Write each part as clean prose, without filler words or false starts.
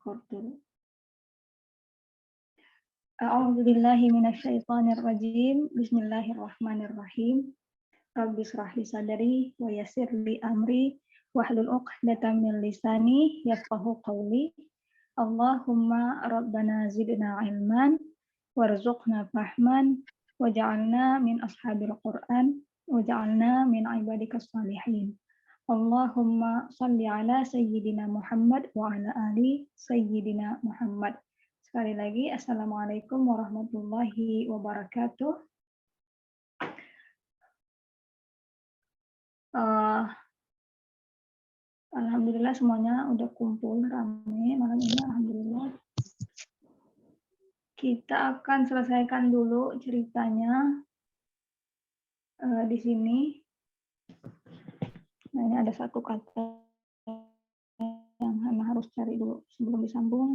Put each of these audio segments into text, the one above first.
record dulu. A'udzubillahi minasyaitonirrajim. Bismillahirrahmanirrahim. Rabbi shrah li sadri wa yassir li amri wahlul 'uqdatam min lisani yafqahu qawli. Allahumma rabbana zidna ilman warzuqna fahman waj'alna min ashabil Qur'an waj'alna min ibadikas salihin. Allahumma salli ala sayyidina Muhammad wa ala ali sayyidina Muhammad. Sekali lagi, Assalamualaikum warahmatullahi wabarakatuh. Alhamdulillah semuanya udah kumpul rame malam ini. Alhamdulillah. Kita akan selesaikan dulu ceritanya di sini. Nah, ini ada satu kata yang Hana harus cari dulu sebelum disambung.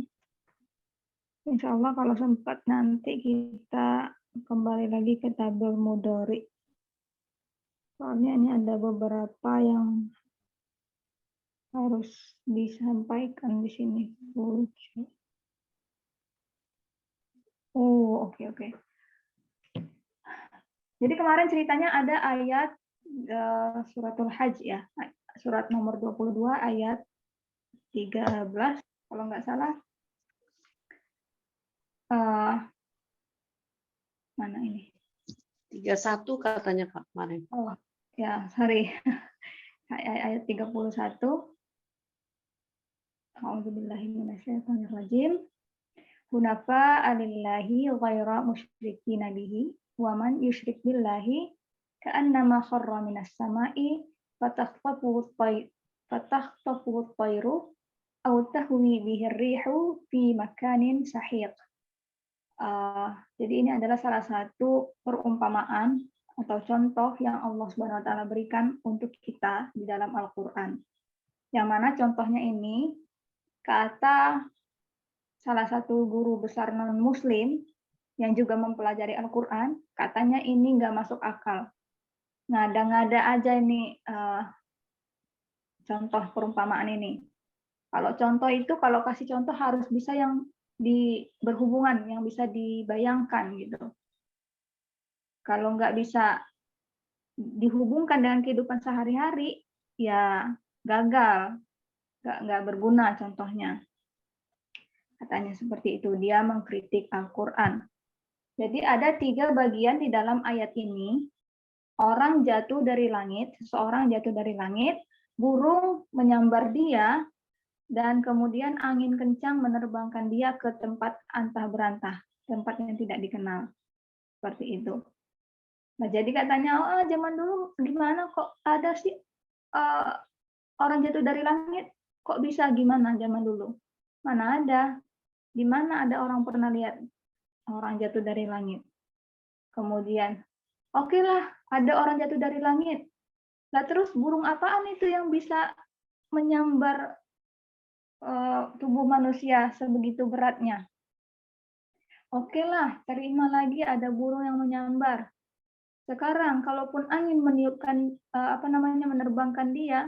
Insya Allah kalau sempat nanti kita kembali lagi ke tabel mudhari. Soalnya ini ada beberapa yang harus disampaikan di sini. Oh, oke. Jadi kemarin ceritanya ada ayat suratul Hajj ya. Surat nomor 22 ayat 13 kalau nggak salah. Mana ini? 31 katanya Kak kemarin. Oh, ya, sorry. Ayat 31. A'udzubillahi minasyaitonirrajim. Hunafa alillahi ghaira musyrikin bihi wa man yusyrik billahi ka'annama kharra minas sama'i fatakhtafuhu at-tayru aw tahwi bihi ar-rihu fi makanin sahiq. Jadi ini adalah salah satu perumpamaan atau contoh yang Allah Subhanahu wa taala berikan untuk kita di dalam Al-Qur'an. Yang mana contohnya ini kata salah satu guru besar non-muslim yang juga mempelajari Al-Qur'an, katanya ini nggak masuk akal. Ngada-ngada aja ini contoh perumpamaan ini. Kalau contoh itu, kalau kasih contoh harus bisa yang berhubungan, yang bisa dibayangkan gitu. Kalau nggak bisa dihubungkan dengan kehidupan sehari-hari, ya gagal, nggak berguna contohnya. Katanya seperti itu, dia mengkritik Al-Quran. Jadi ada 3 bagian di dalam ayat ini. Orang jatuh dari langit, seseorang jatuh dari langit, burung menyambar dia, dan kemudian angin kencang menerbangkan dia ke tempat antah berantah, tempat yang tidak dikenal. Seperti itu. Nah, jadi katanya, zaman dulu gimana kok ada sih orang jatuh dari langit? Kok bisa gimana zaman dulu? Mana ada? Di mana ada orang pernah lihat orang jatuh dari langit? Kemudian, oke lah, ada orang jatuh dari langit. Lah terus burung apaan itu yang bisa menyambar tubuh manusia sebegitu beratnya? Oke lah, terima lagi ada burung yang menyambar. Sekarang, kalaupun angin meniupkan menerbangkan dia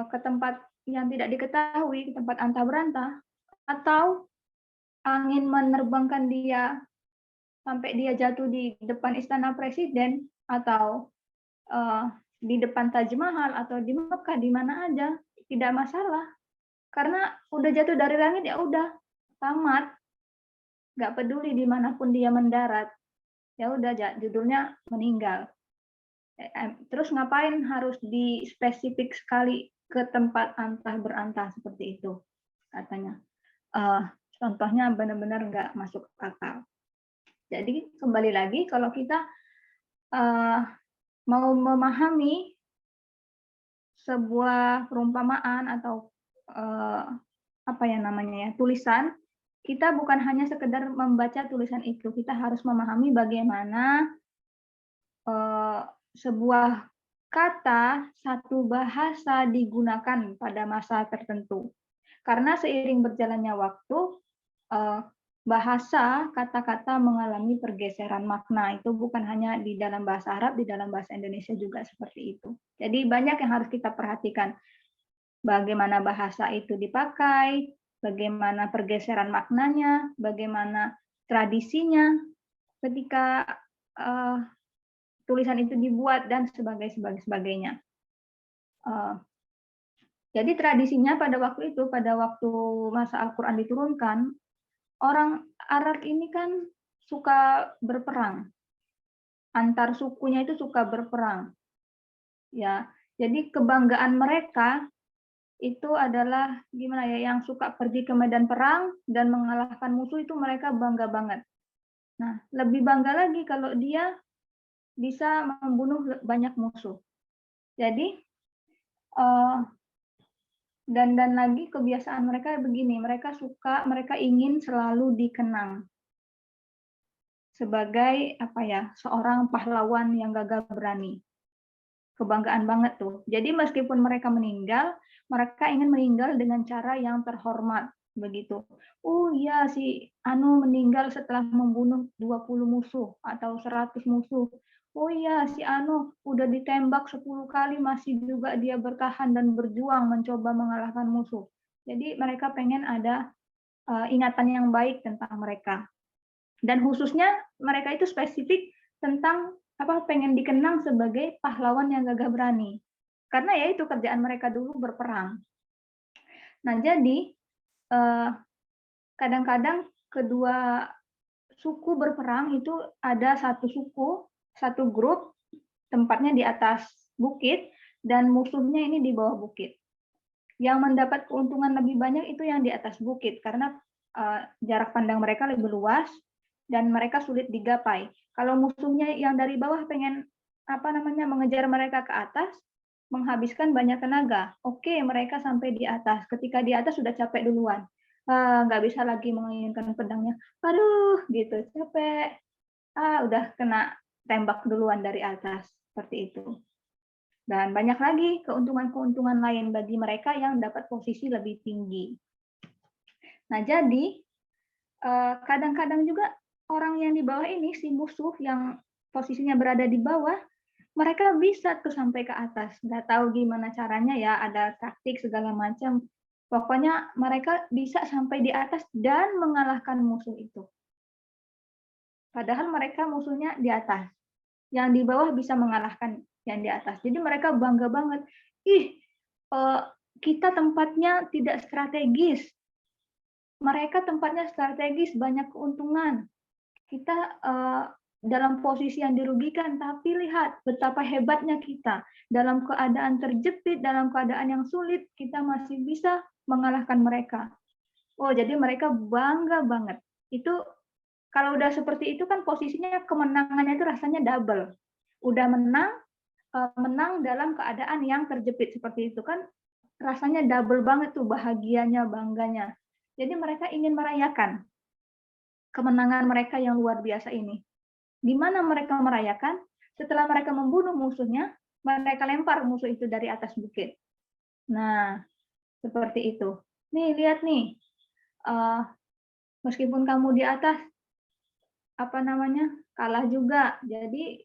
ke tempat yang tidak diketahui, ke tempat antah berantah, atau angin menerbangkan dia sampai dia jatuh di depan istana presiden, atau di depan Taj Mahal, atau di Mekah, di mana aja, tidak masalah. Karena udah jatuh dari langit, ya udah, tamat. Nggak peduli dimanapun dia mendarat. Ya udah, judulnya meninggal. Terus ngapain harus dispesifik sekali ke tempat antah berantah seperti itu, katanya. Contohnya benar-benar nggak masuk akal. Jadi kembali lagi, kalau kita mau memahami sebuah perumpamaan atau tulisan, kita bukan hanya sekedar membaca tulisan itu, kita harus memahami bagaimana sebuah kata, satu bahasa digunakan pada masa tertentu. Karena seiring berjalannya waktu, bahasa, kata-kata mengalami pergeseran makna. Itu bukan hanya di dalam bahasa Arab, di dalam bahasa Indonesia juga seperti itu. Jadi banyak yang harus kita perhatikan. Bagaimana bahasa itu dipakai, bagaimana pergeseran maknanya, bagaimana tradisinya ketika tulisan itu dibuat dan sebagainya. Jadi tradisinya pada waktu itu, pada waktu masa Al-Quran diturunkan, orang Arab ini kan suka berperang. Antar sukunya itu suka berperang. Ya, jadi kebanggaan mereka itu adalah gimana ya, yang suka pergi ke medan perang dan mengalahkan musuh itu mereka bangga banget. Nah, lebih bangga lagi kalau dia bisa membunuh banyak musuh. Jadi dan lagi kebiasaan mereka begini, mereka ingin selalu dikenang sebagai seorang pahlawan yang gagah berani. Kebanggaan banget tuh. Jadi meskipun mereka meninggal, mereka ingin meninggal dengan cara yang terhormat begitu. Oh iya, si Anu meninggal setelah membunuh 20 musuh atau 100 musuh. Oh iya, si Anu udah ditembak 10 kali masih juga dia bertahan dan berjuang mencoba mengalahkan musuh. Jadi mereka pengen ada ingatan yang baik tentang mereka. Dan khususnya mereka itu spesifik tentang pengen dikenang sebagai pahlawan yang gagah berani. Karena ya itu kerjaan mereka dulu berperang. Nah, jadi kadang-kadang kedua suku berperang itu ada satu suku, satu grup tempatnya di atas bukit dan musuhnya ini di bawah bukit. Yang mendapat keuntungan lebih banyak itu yang di atas bukit karena jarak pandang mereka lebih luas dan mereka sulit digapai. Kalau musuhnya yang dari bawah pengen mengejar mereka ke atas, menghabiskan banyak tenaga. Oke, mereka sampai di atas. Ketika di atas sudah capek duluan, nggak bisa lagi menginginkan pedangnya. Aduh, gitu capek. Udah kena tembak duluan dari atas seperti itu. Dan banyak lagi keuntungan-keuntungan lain bagi mereka yang dapat posisi lebih tinggi. Nah, jadi kadang-kadang juga orang yang di bawah ini, si musuh yang posisinya berada di bawah, mereka bisa tuh sampai ke atas. Nggak tahu gimana caranya ya, ada taktik segala macam. Pokoknya mereka bisa sampai di atas dan mengalahkan musuh itu. Padahal mereka musuhnya di atas. Yang di bawah bisa mengalahkan yang di atas. Jadi mereka bangga banget. Kita tempatnya tidak strategis. Mereka tempatnya strategis, banyak keuntungan. Kita dalam posisi yang dirugikan, tapi lihat betapa hebatnya kita. Dalam keadaan terjepit, dalam keadaan yang sulit, kita masih bisa mengalahkan mereka. Oh, jadi mereka bangga banget. Itu kalau udah seperti itu kan posisinya kemenangannya itu rasanya double. Udah menang dalam keadaan yang terjepit seperti itu kan rasanya double banget tuh bahagianya, bangganya. Jadi mereka ingin merayakan kemenangan mereka yang luar biasa ini. Gimana mereka merayakan? Setelah mereka membunuh musuhnya, mereka lempar musuh itu dari atas bukit. Nah, seperti itu. Nih, lihat nih. Meskipun kamu di atas, kalah juga. Jadi,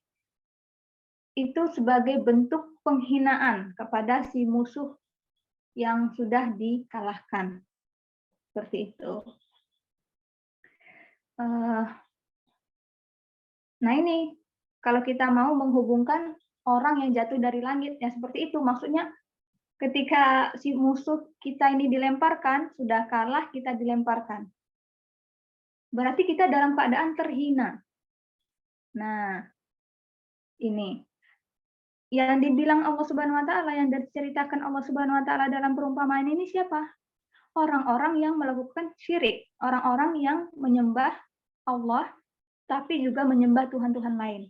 itu sebagai bentuk penghinaan kepada si musuh yang sudah dikalahkan. Seperti itu. Nah ini, kalau kita mau menghubungkan orang yang jatuh dari langit, ya seperti itu. Maksudnya ketika si musuh kita ini dilemparkan, sudah kalah, kita dilemparkan. Berarti kita dalam keadaan terhina. Nah, ini. Yang dibilang Allah Subhanahu wa Ta'ala, yang diceritakan Allah Subhanahu wa Ta'ala dalam perumpamaan ini siapa? Orang-orang yang melakukan syirik, orang-orang yang menyembah Allah, tapi juga menyembah Tuhan-Tuhan lain.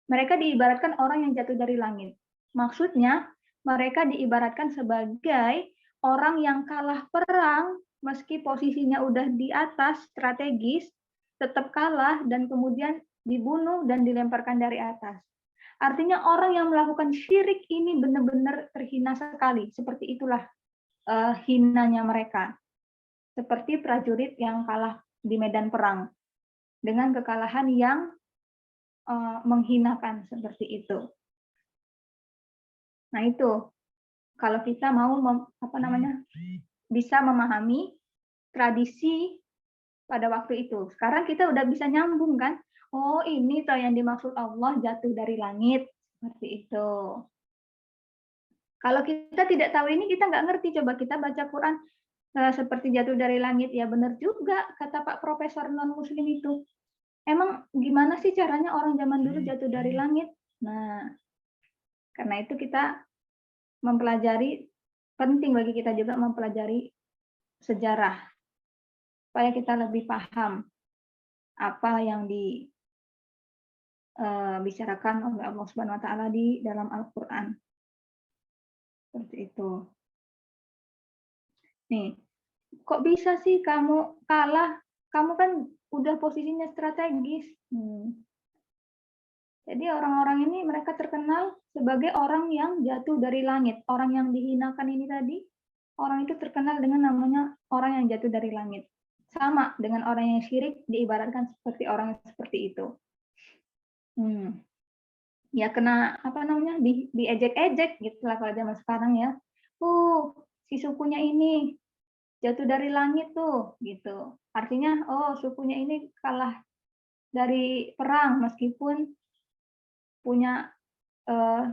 Mereka diibaratkan orang yang jatuh dari langit. Maksudnya, mereka diibaratkan sebagai orang yang kalah perang, meski posisinya udah di atas, strategis, tetap kalah, dan kemudian dibunuh dan dilemparkan dari atas. Artinya orang yang melakukan syirik ini benar-benar terhina sekali. Seperti itulah hinanya mereka. Seperti prajurit yang kalah di medan perang. Dengan kekalahan yang menghinakan seperti itu. Nah itu, kalau kita mau bisa memahami tradisi pada waktu itu. Sekarang kita udah bisa nyambung kan? Oh, ini toh yang dimaksud Allah jatuh dari langit. Seperti itu. Kalau kita tidak tahu ini, kita nggak ngerti. Coba kita baca Quran seperti jatuh dari langit. Ya benar juga, kata Pak Profesor non-Muslim itu. Emang gimana sih caranya orang zaman dulu jatuh dari langit? Nah, karena itu kita mempelajari, penting bagi kita juga mempelajari sejarah. Supaya kita lebih paham apa yang dibicarakan oleh Allah Subhanahu wa taala di dalam Al-Qur'an. Seperti itu. Nih, kok bisa sih kamu kalah? Kamu kan udah posisinya strategis. Jadi orang-orang ini mereka terkenal sebagai orang yang jatuh dari langit. Orang yang dihinakan ini tadi, orang itu terkenal dengan namanya orang yang jatuh dari langit. Sama dengan orang yang syirik diibaratkan seperti orang yang seperti itu. Ya kena apa namanya diejek-ejek gitulah kalau zaman sekarang ya. Si sukunya ini jatuh dari langit tuh gitu. Artinya sukunya ini kalah dari perang meskipun punya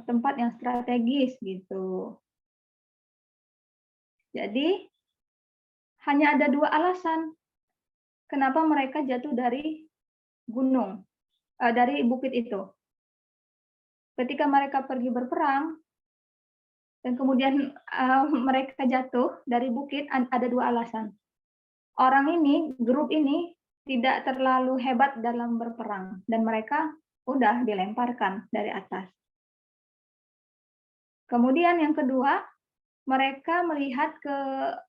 tempat yang strategis gitu. Jadi hanya ada 2 alasan kenapa mereka jatuh dari gunung, dari bukit itu. Ketika mereka pergi berperang dan kemudian mereka jatuh dari bukit, ada 2 alasan. Orang ini, grup ini tidak terlalu hebat dalam berperang dan mereka udah dilemparkan dari atas. Kemudian yang kedua, mereka melihat ke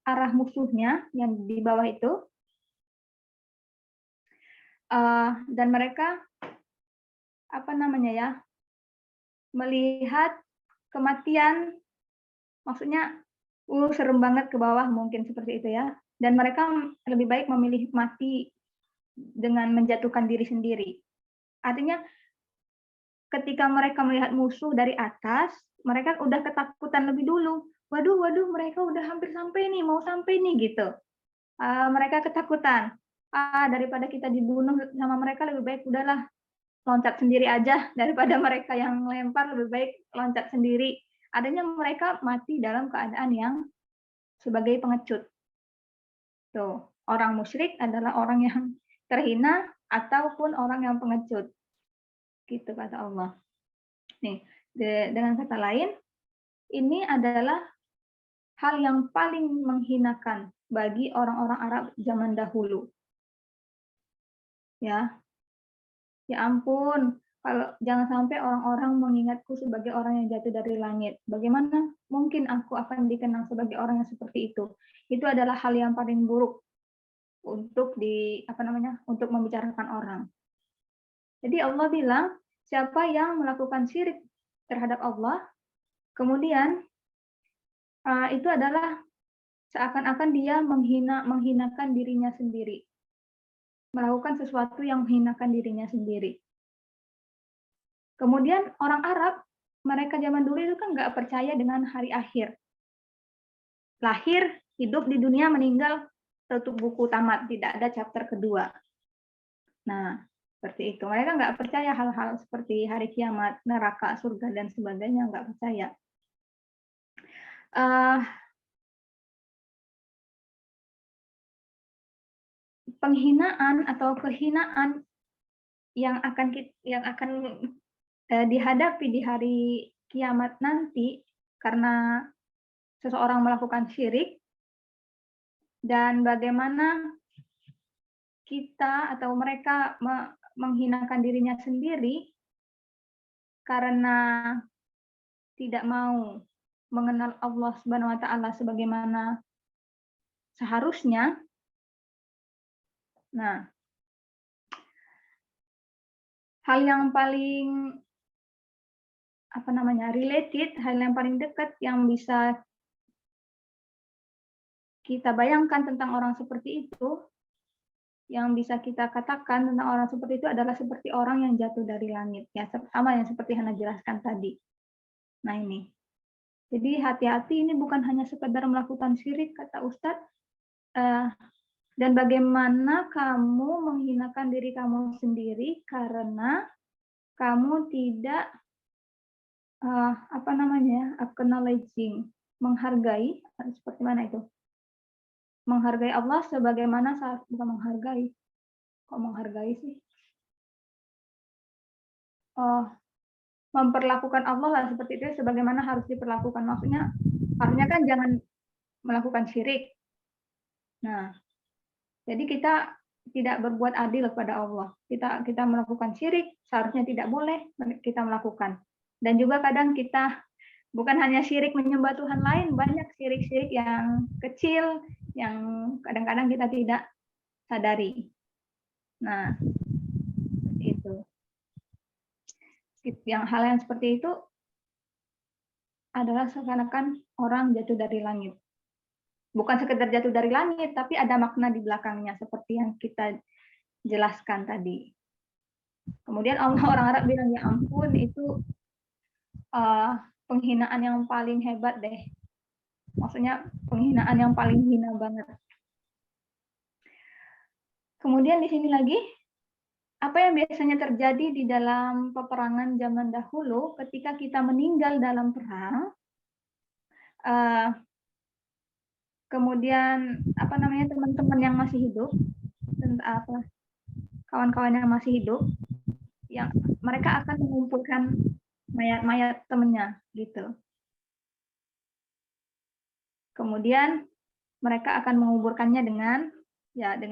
arah musuhnya yang di bawah itu, dan mereka melihat kematian, maksudnya serem banget ke bawah mungkin seperti itu ya. Dan mereka lebih baik memilih mati dengan menjatuhkan diri sendiri. Artinya ketika mereka melihat musuh dari atas, mereka udah ketakutan lebih dulu. Waduh, mereka udah hampir sampai nih, mau sampai nih gitu. Mereka ketakutan. Daripada kita dibunuh sama mereka, lebih baik udahlah loncat sendiri aja daripada mereka yang lempar, lebih baik loncat sendiri. Adanya mereka mati dalam keadaan yang sebagai pengecut. Tuh, orang musyrik adalah orang yang terhina ataupun orang yang pengecut. Gitu kata Allah. Nih, dengan kata lain, ini adalah hal yang paling menghinakan bagi orang-orang Arab zaman dahulu. Ya ampun, kalau jangan sampai orang-orang mengingatku sebagai orang yang jatuh dari langit. Bagaimana mungkin aku akan dikenang sebagai orang yang seperti itu? Itu adalah hal yang paling buruk untuk untuk membicarakan orang. Jadi Allah bilang, siapa yang melakukan syirik terhadap Allah, kemudian itu adalah seakan-akan dia menghinakan dirinya sendiri. Melakukan sesuatu yang menghinakan dirinya sendiri. Kemudian orang Arab, mereka zaman dulu itu kan nggak percaya dengan hari akhir. Lahir, hidup di dunia, meninggal, tutup buku, tamat. Tidak ada chapter kedua. Nah, seperti itu. Mereka nggak percaya hal-hal seperti hari kiamat, neraka, surga, dan sebagainya. Nggak percaya. Penghinaan atau kehinaan yang akan dihadapi di hari kiamat nanti karena seseorang melakukan syirik, dan bagaimana kita atau mereka menghinakan dirinya sendiri karena tidak mau mengenal Allah Subhanahu wa taala sebagaimana seharusnya. Nah, hal yang paling related, hal yang paling dekat yang bisa kita bayangkan tentang orang seperti itu, yang bisa kita katakan tentang orang seperti itu adalah seperti orang yang jatuh dari langit, ya sama yang seperti Hana jelaskan tadi. Nah ini, jadi hati-hati, ini bukan hanya sekedar melakukan syirik kata Ustadz, Dan bagaimana kamu menghinakan diri kamu sendiri karena kamu tidak acknowledging, menghargai, seperti mana itu? Menghargai Allah sebagaimana bukan menghargai. Kok menghargai sih? Memperlakukan Allah lah seperti itu sebagaimana harus diperlakukan. Maksudnya harusnya kan jangan melakukan syirik. Nah, jadi kita tidak berbuat adil kepada Allah. Kita melakukan syirik, seharusnya tidak boleh kita melakukan. Dan juga kadang kita bukan hanya syirik menyembah Tuhan lain, banyak syirik-syirik yang kecil yang kadang-kadang kita tidak sadari. Nah, seperti itu. Hal yang seperti itu adalah seakan-akan orang jatuh dari langit. Bukan sekedar jatuh dari langit, tapi ada makna di belakangnya seperti yang kita jelaskan tadi. Kemudian orang Arab bilang, ya ampun, itu penghinaan yang paling hebat deh. Maksudnya penghinaan yang paling hina banget. Kemudian di sini lagi, apa yang biasanya terjadi di dalam peperangan zaman dahulu ketika kita meninggal dalam perang, kemudian teman-teman yang masih hidup, kawan-kawan yang masih hidup, yang mereka akan mengumpulkan mayat-mayat temannya gitu. Kemudian mereka akan menguburkannya dengan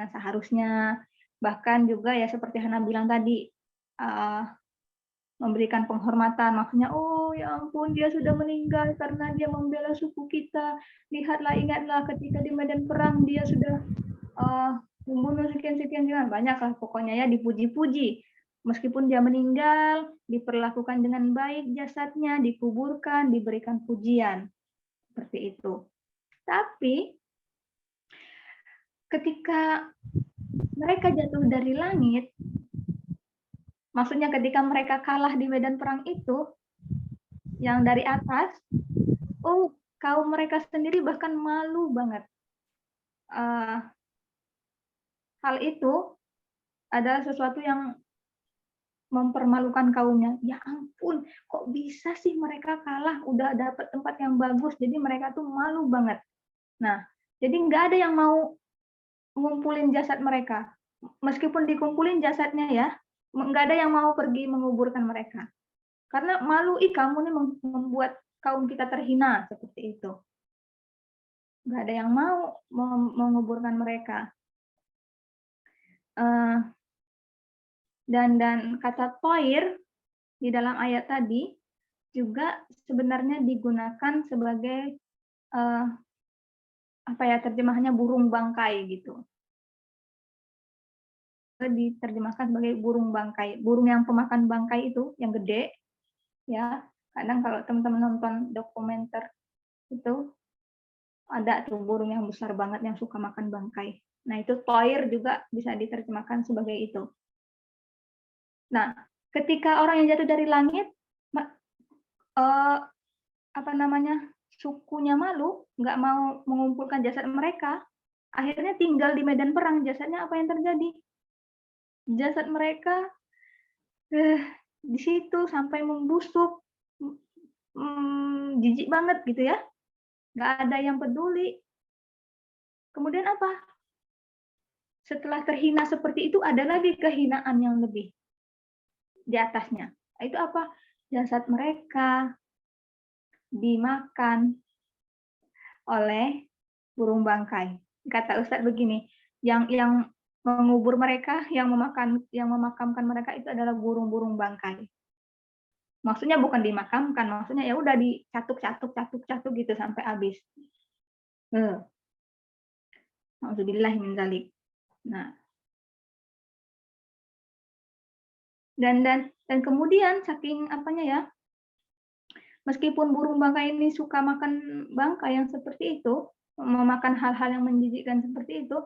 seharusnya, bahkan juga ya seperti Hana bilang tadi, memberikan penghormatan, maksudnya oh ya ampun dia sudah meninggal karena dia membela suku kita, lihatlah, ingatlah ketika di medan perang dia sudah membunuh sekian-sekian, banyak lah pokoknya ya, dipuji-puji. Meskipun dia meninggal, diperlakukan dengan baik jasadnya, dikuburkan, diberikan pujian. Seperti itu. Tapi ketika mereka jatuh dari langit, maksudnya ketika mereka kalah di medan perang itu, yang dari atas, kaum mereka sendiri bahkan malu banget. Hal itu adalah sesuatu yang mempermalukan kaumnya. Ya ampun, kok bisa sih mereka kalah, udah dapat tempat yang bagus, jadi mereka tuh malu banget. Nah, jadi nggak ada yang mau ngumpulin jasad mereka. Meskipun dikumpulin jasadnya ya, nggak ada yang mau pergi menguburkan mereka. Karena malu, kamu nih membuat kaum kita terhina, seperti itu. Nggak ada yang mau menguburkan mereka. Dan kata toir di dalam ayat tadi juga sebenarnya digunakan sebagai terjemahannya burung bangkai gitu. Diterjemahkan sebagai burung bangkai, burung yang pemakan bangkai itu yang gede ya. Kadang kalau teman-teman nonton dokumenter itu ada tuh burung yang besar banget yang suka makan bangkai. Nah, itu toir juga bisa diterjemahkan sebagai itu. Nah, ketika orang yang jatuh dari langit, sukunya malu, nggak mau mengumpulkan jasad mereka, akhirnya tinggal di medan perang. Jasadnya apa yang terjadi? Jasad mereka di situ sampai membusuk, jijik banget gitu ya. Nggak ada yang peduli. Kemudian apa? Setelah terhina seperti itu, ada lagi kehinaan yang lebih di atasnya. Itu apa? Jasad mereka dimakan oleh burung bangkai. Kata Ustadz begini, yang mengubur mereka, yang memakamkan mereka itu adalah burung-burung bangkai. Maksudnya bukan dimakamkan, maksudnya ya udah dicatuk gitu sampai habis. Alhamdulillah min dzalik. Nah, dan kemudian saking apanya ya, meskipun burung bangkai ini suka makan bangkai yang seperti itu, memakan hal-hal yang menjijikkan seperti itu,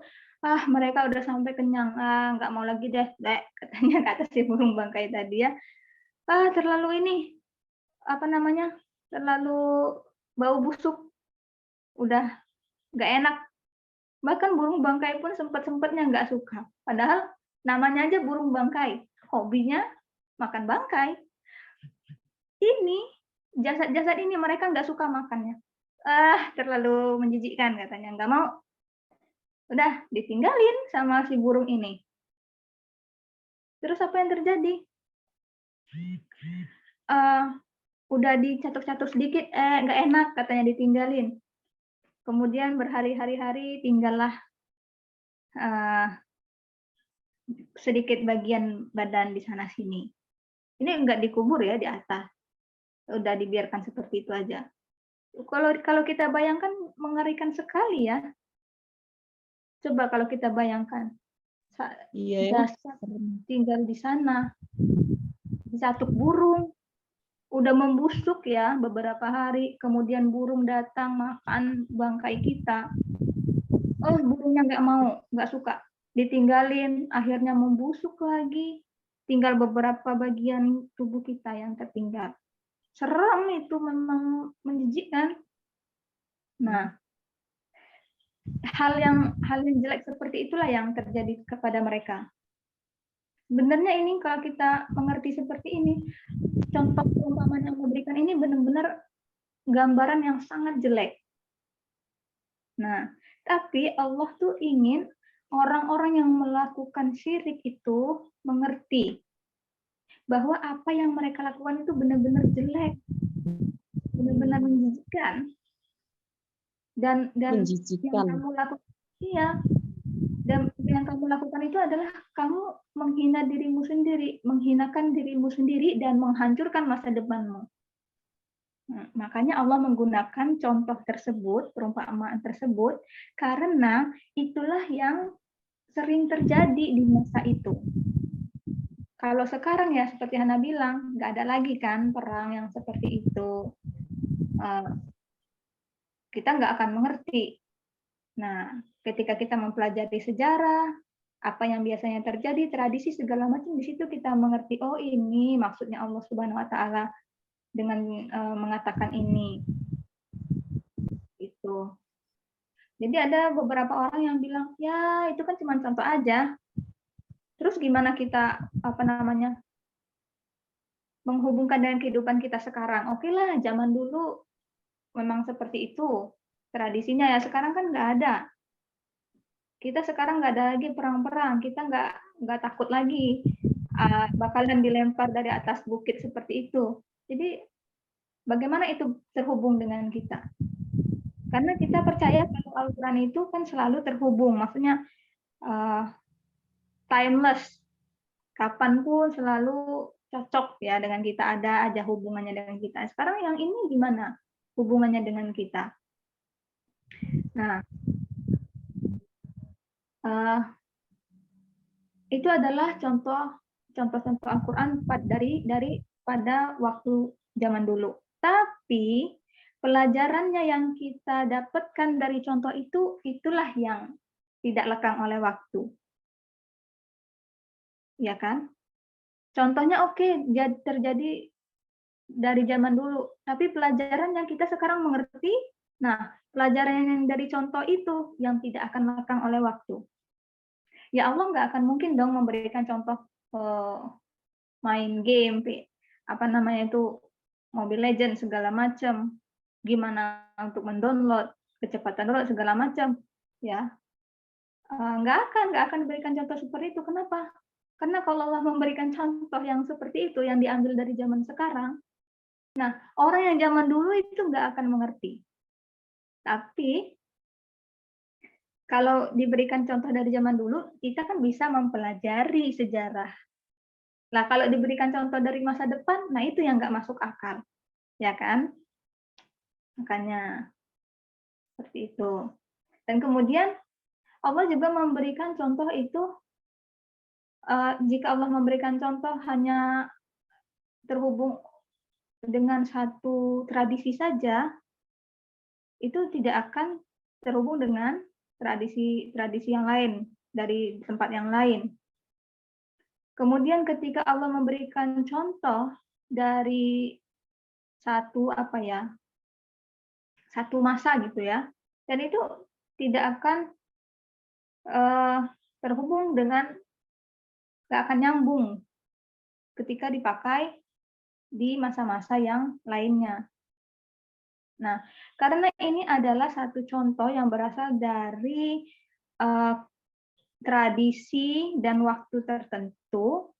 mereka udah sampai kenyang, nggak mau lagi deh, katanya kata si burung bangkai tadi ya, terlalu ini, terlalu bau busuk, udah nggak enak Bahkan burung bangkai pun sempat-sempatnya nggak suka. Padahal namanya aja burung bangkai, hobinya makan bangkai. Ini, jasad-jasad ini mereka nggak suka makannya. Ah, terlalu menjijikkan katanya, nggak mau. Udah ditinggalin sama si burung ini. Terus apa yang terjadi? Udah dicatuk-catuk sedikit, nggak enak katanya ditinggalin. Kemudian berhari-hari tinggallah sedikit bagian badan di sana sini. Ini enggak dikubur ya di atas, udah dibiarkan seperti itu aja. Kalau kita bayangkan mengerikan sekali ya. Coba kalau kita bayangkan, Iya ya. jasad tinggal di sana, dicatuk burung, udah membusuk ya beberapa hari, kemudian burung datang makan bangkai kita. Oh, burungnya nggak mau, nggak suka, ditinggalin, akhirnya membusuk lagi, tinggal beberapa bagian tubuh kita yang tertinggal. Serem itu, memang menjijikkan. Nah, hal yang jelek seperti itulah yang terjadi kepada mereka. Sebenarnya ini kalau kita mengerti seperti ini, contoh perumpamaan yang memberikan ini benar-benar gambaran yang sangat jelek. Nah, tapi Allah tuh ingin orang-orang yang melakukan syirik itu mengerti bahwa apa yang mereka lakukan itu benar-benar jelek, benar-benar menjijikkan. Dan Menjijikkan. yang kamu lakukan, iya, dan yang kamu lakukan itu adalah kamu menghina dirimu sendiri, menghinakan dirimu sendiri dan menghancurkan masa depanmu. Nah, makanya Allah menggunakan contoh tersebut, perumpamaan tersebut, karena itulah yang sering terjadi di masa itu. Kalau sekarang ya seperti Hana bilang, nggak ada lagi kan perang yang seperti itu. Kita nggak akan mengerti. Nah, ketika kita mempelajari sejarah, apa yang biasanya terjadi, tradisi segala macam, di situ kita mengerti, oh ini maksudnya Allah Subhanahu wa taala dengan mengatakan ini. Itu. Jadi ada beberapa orang yang bilang, ya itu kan cuma contoh aja. Terus gimana kita menghubungkan dengan kehidupan kita sekarang? Oke lah, zaman dulu memang seperti itu tradisinya ya. Sekarang kan nggak ada. Kita sekarang nggak ada lagi perang-perang. Kita nggak takut lagi bakalan dilempar dari atas bukit seperti itu. Jadi bagaimana itu terhubung dengan kita? Karena kita percaya kalau Al-Quran itu kan selalu terhubung, maksudnya timeless, kapanpun selalu cocok ya dengan kita, ada aja hubungannya dengan kita. Sekarang yang ini gimana hubungannya dengan kita? Nah, itu adalah contoh-contoh Al-Quran pada waktu zaman dulu. Tapi pelajarannya yang kita dapatkan dari contoh itu, itulah yang tidak lekang oleh waktu. Ya kan? Contohnya oke, terjadi dari zaman dulu, tapi pelajaran yang kita sekarang mengerti, nah pelajaran yang dari contoh itu yang tidak akan lekang oleh waktu. Ya Allah nggak akan mungkin dong memberikan contoh main game, Mobile Legends segala macam, gimana untuk mendownload, kecepatan download segala macam, ya nggak akan diberikan contoh seperti itu. Kenapa? Karena kalau Allah memberikan contoh yang seperti itu yang diambil dari zaman sekarang, nah orang yang zaman dulu itu nggak akan mengerti. Tapi kalau diberikan contoh dari zaman dulu, kita kan bisa mempelajari sejarah. Nah, kalau diberikan contoh dari masa depan, nah itu yang nggak masuk akal, ya kan? Makanya seperti itu. Dan kemudian Allah juga memberikan contoh itu, jika Allah memberikan contoh hanya terhubung dengan satu tradisi saja, itu tidak akan terhubung dengan tradisi-tradisi yang lain dari tempat yang lain. Kemudian ketika Allah memberikan contoh dari satu satu masa gitu ya, dan itu tidak akan terhubung dengan nggak akan nyambung ketika dipakai di masa-masa yang lainnya. Nah, karena ini adalah satu contoh yang berasal dari tradisi dan waktu tertentu,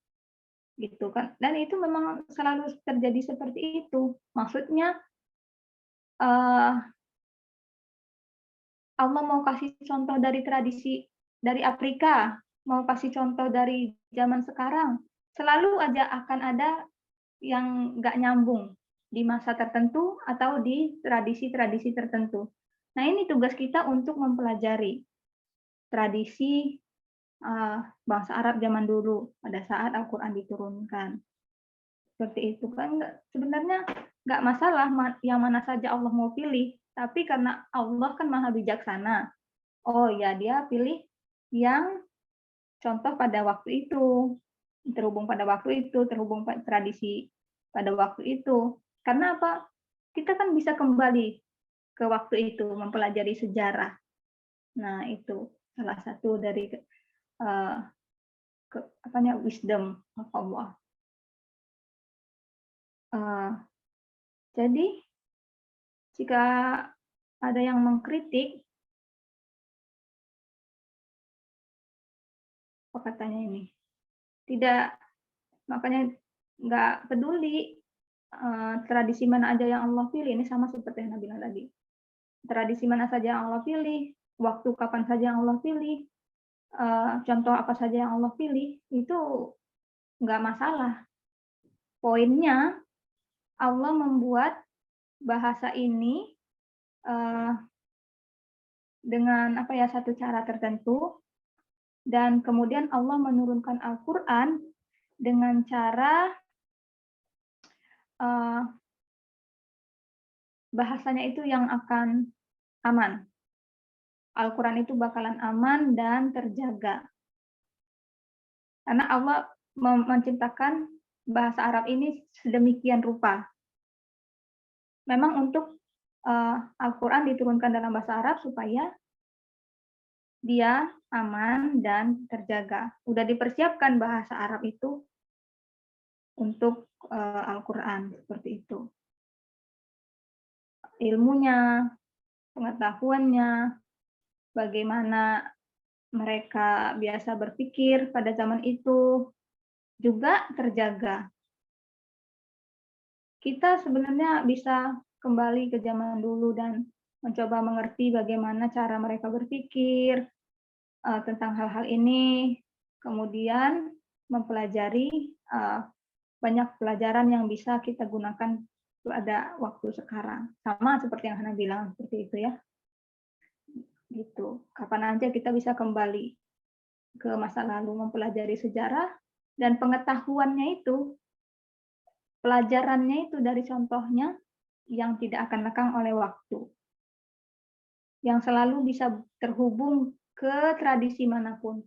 gitu kan. Dan itu memang selalu terjadi seperti itu. Maksudnya Allah mau kasih contoh dari tradisi dari Afrika, mau kasih contoh dari zaman sekarang, selalu aja akan ada yang nggak nyambung di masa tertentu atau di tradisi-tradisi tertentu. Nah, ini tugas kita untuk mempelajari tradisi bangsa Arab zaman dulu pada saat Al-Quran diturunkan. Seperti itu kan sebenarnya nggak masalah yang mana saja Allah mau pilih, tapi karena Allah kan maha bijaksana. Oh ya, dia pilih yang contoh pada waktu itu, terhubung pada waktu itu, terhubung tradisi pada waktu itu. Karena apa? Kita kan bisa kembali ke waktu itu, mempelajari sejarah. Nah, itu salah satu dari wisdom of Allah. Jadi, jika ada yang mengkritik, apa katanya ini? Tidak, makanya nggak peduli tradisi mana aja yang Allah pilih. Ini sama seperti yang Anda bilang tadi. Tradisi mana saja yang Allah pilih, waktu kapan saja yang Allah pilih, contoh apa saja yang Allah pilih, itu nggak masalah. Poinnya, Allah membuat bahasa ini dengan satu cara tertentu, dan kemudian Allah menurunkan Al-Quran dengan cara bahasanya itu yang akan aman. Al-Quran itu bakalan aman dan terjaga. Karena Allah menciptakan bahasa Arab ini sedemikian rupa. Memang untuk Al-Quran diturunkan dalam bahasa Arab supaya dia aman dan terjaga. Udah dipersiapkan bahasa Arab itu untuk Al-Quran, seperti itu. Ilmunya, pengetahuannya, bagaimana mereka biasa berpikir pada zaman itu juga terjaga. Kita sebenarnya bisa kembali ke zaman dulu dan mencoba mengerti bagaimana cara mereka berpikir tentang hal-hal ini, kemudian mempelajari banyak pelajaran yang bisa kita gunakan pada waktu sekarang. Sama seperti yang Hana bilang, seperti itu ya. Gitu. Kapan aja kita bisa kembali ke masa lalu mempelajari sejarah, dan pengetahuannya itu, pelajarannya itu dari contohnya yang tidak akan lekang oleh waktu. Yang selalu bisa terhubung ke tradisi manapun,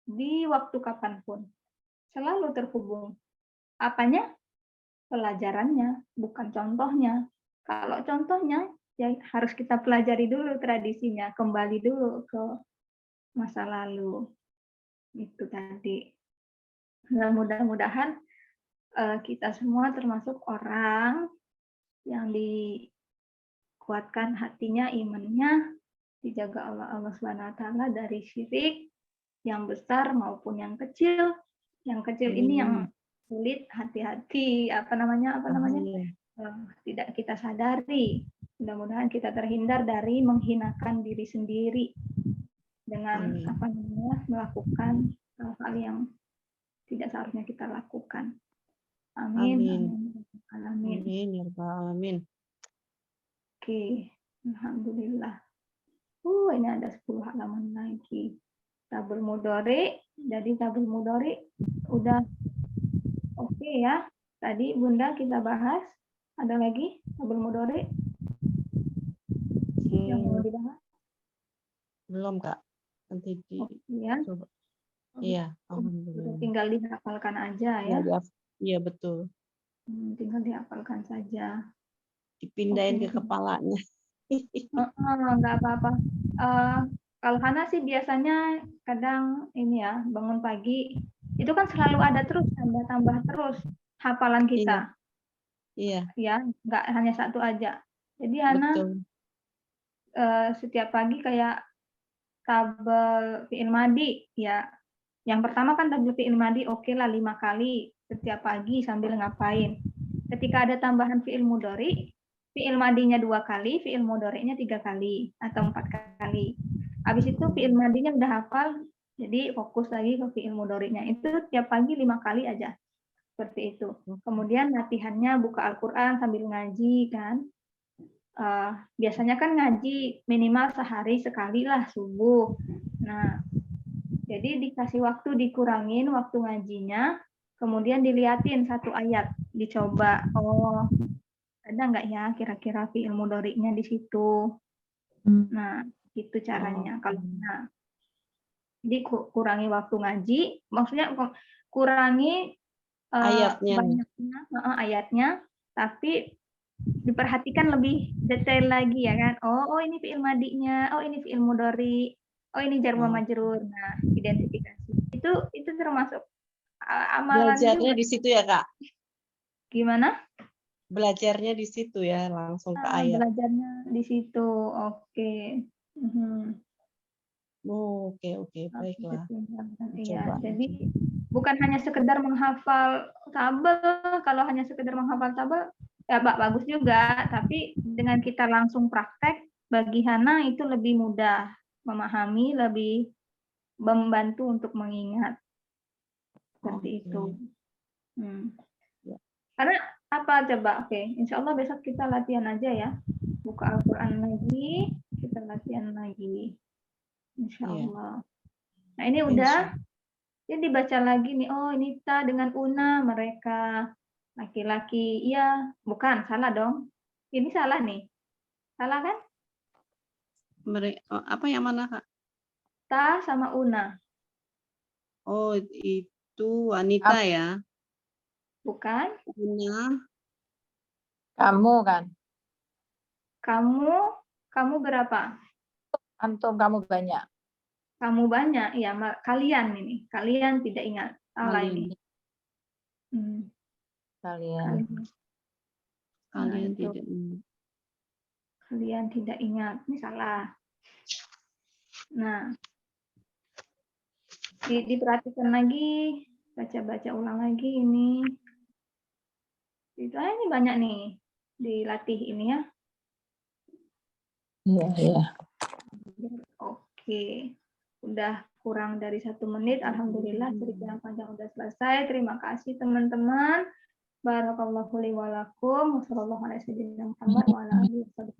di waktu kapanpun. Selalu terhubung. Apanya? Pelajarannya, bukan contohnya. Kalau contohnya, ya harus kita pelajari dulu tradisinya, kembali dulu ke masa lalu. Itu tadi. Nah, mudah-mudahan kita semua termasuk orang yang dikuatkan hatinya, imannya, dijaga Allah Subhanahu wa taala dari syirik yang besar maupun yang kecil. Yang kecil ini yang sulit, hati-hati tidak kita sadari. Mudah-mudahan kita terhindar dari menghinakan diri sendiri dengan melakukan hal-hal yang tidak seharusnya kita lakukan. Amin. Amin. Amin ya Rabbal alamin. Oke, alhamdulillah. Ini ada 10 halaman lagi. Tabul mudhari, jadi tabul mudhari udah oke ya. Tadi Bunda kita bahas. Ada lagi tabul mudhari yang mau dibahas? Belum, Kak. Nanti coba. Iya, alhamdulillah. Tinggal dihafalkan aja ya. Iya, betul. Tinggal dihafalkan saja. Dipindahin ke kepalanya. Nggak apa-apa. Kalau Hana sih biasanya kadang ini ya, bangun pagi, itu kan selalu ada terus, tambah-tambah terus hafalan Iya, kita. iya, Ya, nggak hanya satu aja. Jadi Hana betul. setiap pagi kayak tabel fi'il madi ya. Yang pertama kan tabel fi'il madi oke lah 5 kali setiap pagi sambil ngapain. Ketika ada tambahan fi'il mudhari, fi'il madinya 2 kali, fi'il mudhari'nya 3 kali atau 4 kali. Habis itu fi'il madinya udah hafal, jadi fokus lagi ke fi'il mudhari'nya. Itu tiap pagi 5 kali aja. Seperti itu. Kemudian latihannya buka Al-Qur'an sambil ngaji kan. Biasanya kan ngaji minimal sehari sekali lah subuh. Nah, jadi dikasih waktu dikurangin waktu ngajinya, kemudian diliatin satu ayat, dicoba. Oh, ada nggak ya kira-kira fi'il mudhari'nya di situ? Nah, itu caranya. Kalau nah, jadi kurangi waktu ngaji, maksudnya kurangi Ayatnya. banyaknya ayatnya, tapi diperhatikan lebih detail lagi ya kan. Oh ini fi'il madinya, oh ini fi'il mudhari, oh ini jar wa majrur. Nah, identifikasi. Itu termasuk amalan Belajarnya juga. di situ ya, Kak? Gimana? Belajarnya di situ ya, langsung ke ayat. Belajarnya di situ. Oke. Oke, baiklah. Iya, Coba. jadi bukan hanya sekedar menghafal tabel. Kalau hanya sekedar menghafal tabel, ya bagus juga. Tapi dengan kita langsung praktek, bagi Hana itu lebih mudah memahami, lebih membantu untuk mengingat. Seperti itu. Karena apa coba? Oke, insya Allah besok kita latihan aja ya. Buka Al-Quran lagi, kita latihan lagi. Insya Allah. Nah ini udah. Jadi dibaca lagi nih, oh ini ta dengan una mereka laki-laki. Iya, bukan, salah dong. Ini salah nih. Salah kan? Apa yang mana, Kak? Ta sama una. Oh, itu wanita ya? Bukan. Una. Kamu kan? Kamu berapa? Antum, kamu banyak. Kamu banyak, ya kalian ini. Kalian tidak ingat. Salah ini. Kalian. Kalian tidak ingat. Kalian tidak ingat. Ini salah. Nah, diperhatikan lagi, baca-baca ulang lagi ini. Itu ini banyak nih dilatih ini ya. Iya. Oke. Udah kurang dari 1 menit. Alhamdulillah cerita yang panjang udah selesai. Terima kasih teman-teman. Barakallahu li wa lakum. Wassallallahu ala sayyidina Muhammad wa ala alihi wasallam.